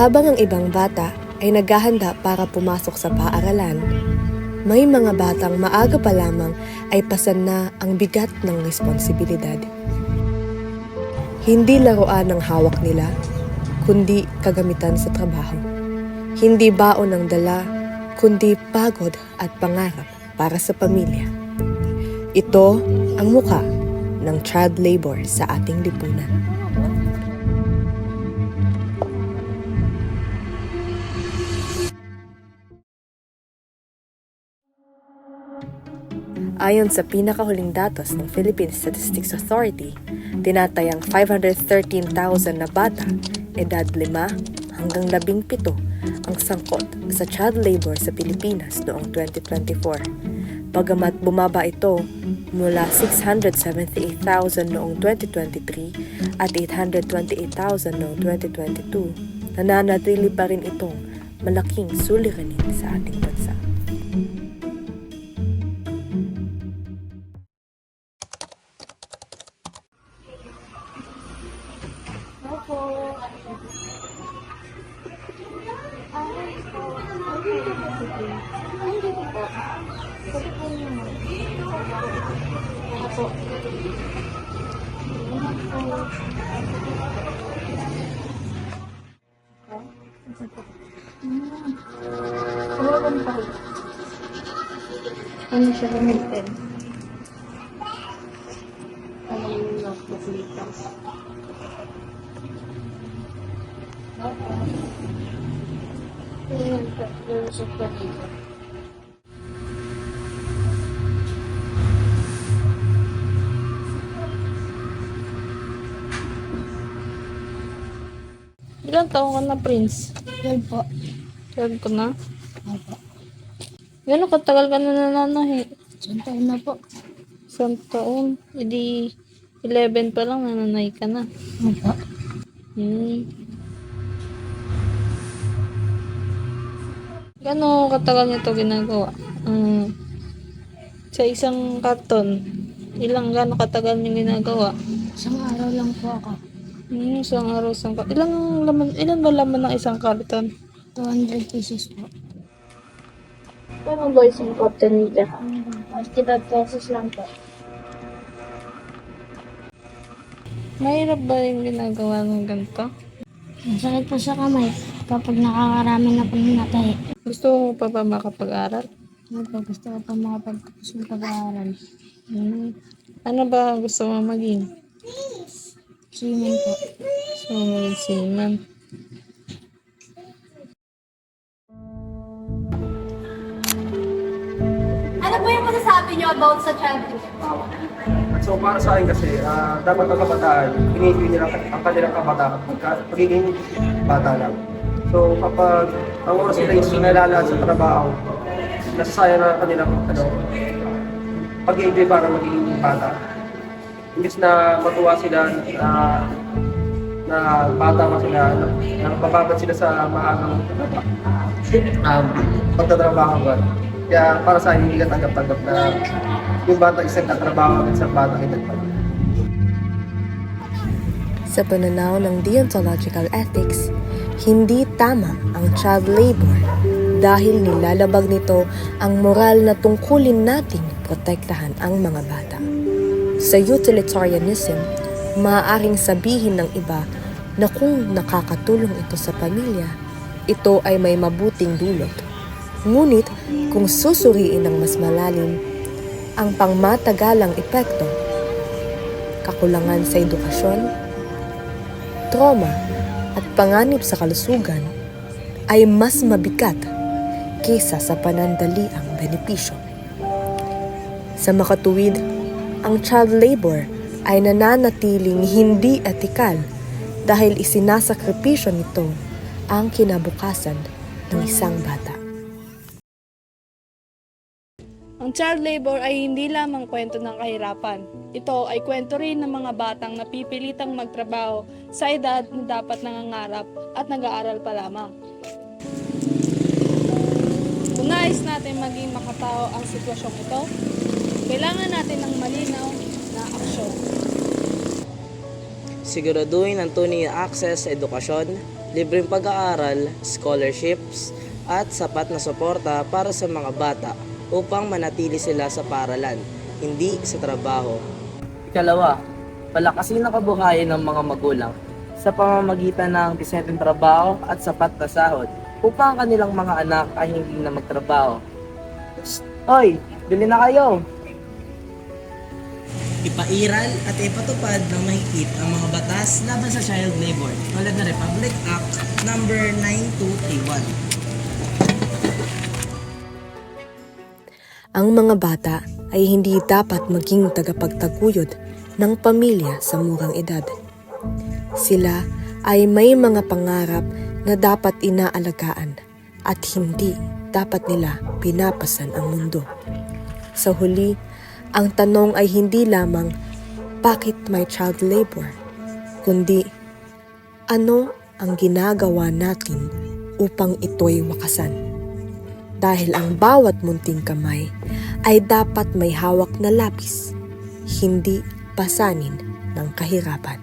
Habang ang ibang bata ay naghahanda para pumasok sa paaralan, may mga batang maaga pa lamang ay pasan na ang bigat ng responsibilidad. Hindi laruan ang hawak nila, kundi kagamitan sa trabaho. Hindi baon ang dala, kundi pagod at pangarap para sa pamilya. Ito ang muka ng child labor sa ating lipunan. Ayon sa pinakahuling datos ng Philippine Statistics Authority, tinatayang 513,000 na bata, edad 5 hanggang 17 ang sangkot sa child labor sa Pilipinas noong 2024. Bagamat bumaba ito mula 678,000 noong 2023 at 828,000 noong 2022, nananatili pa rin itong malaking suliranin sa ating bansa. Ano siya gamitin? Ano yung nagpupulitas? Ayan po, yung super dito. Ilang taon ka na, Prince? 12 po. 12 ka na? Opo. Gano'ng katagal ka na nananahi? Taon na po. 1 taon. Hindi 11 pa lang nananahi ka na. Opo. Gano'ng katagal niyo ito ginagawa? Sa isang karton, gano'ng katagal niyo ginagawa? Isang araw lang po ako. Isang araw, isang karton. Ilan ba laman ng isang karton? 200 pieces po. Paano ba isang karton nila? 55 pesos lang po. Mahirap ba yung ginagawa ng ganito? Masakit po sa kamay kapag nakakarami na po ng natahi. Gusto mo pa ba makapag-aral? Opo, gusto ko pa makapagtapos ng pag-aaral. Ano ba gusto mo maging? Swimming po. Gusto mo maging seaman? Ano po yung masasabi niyo about sa child labor? So para sa akin kasi, dapat ang kabataan, pinili nila ang kanilang kabataan, pagiging bata lang. So kapag ang oras nila is nalalaan sa trabaho, nasasayang na kanilang pag-i-enjoy para magiging bata. Imbis na matuwa sila na bata pa sila, na mababad sila sa maagang pagtatrabaho ba. Kaya para sa akin, hindi ka tanggap-tanggap na yung bata isang katrabaho at isang bata edad pa. Sa pananaw ng deontological ethics, hindi tama ang child labor dahil nilalabag nito ang moral na tungkulin nating protektahan ang mga bata. Sa utilitarianism, maaaring sabihin ng iba na kung nakakatulong ito sa pamilya, ito ay may mabuting dulot. Ngunit kung susuriin ng mas malalim, ang pangmatagalang epekto, kakulangan sa edukasyon, trauma at panganib sa kalusugan ay mas mabigat kaysa sa panandaliang benepisyo. Sa makatuwid, ang child labor ay nananatiling hindi etikal dahil isinasakripisyo nito ang kinabukasan ng isang bata. Ang child labor ay hindi lamang kwento ng kahirapan. Ito ay kwento rin ng mga batang napipilitang magtrabaho sa edad na dapat nangangarap at nag-aaral pa lamang. Kung nais natin maging makatao ang sitwasyong ito, kailangan natin ng malinaw na aksyon. Siguraduhin ang tunay na access sa edukasyon, libreng pag-aaral, scholarships, at sapat na suporta para sa mga bata upang manatili sila sa paaralan, hindi sa trabaho. Ikalawa, palakasin ang kabuhayan ng mga magulang sa pamamagitan ng disenteng trabaho at sapat na sahod upang ang kanilang mga anak ay hindi na magtrabaho. Hoy, bili na kayo! Ipairal at ipatupad ng mahigpit ang mga batas laban sa child labor tulad ng Republic Act No. 9231. Ang mga bata ay hindi dapat maging tagapagtaguyod ng pamilya sa murang edad. Sila ay may mga pangarap na dapat inaalagaan at hindi dapat nila pinapasan ang mundo. Sa huli, ang tanong ay hindi lamang bakit may child labor, kundi ano ang ginagawa natin upang ito'y wakasan. Dahil ang bawat munting kamay ay dapat may hawak na lapis, hindi pasanin ng kahirapan.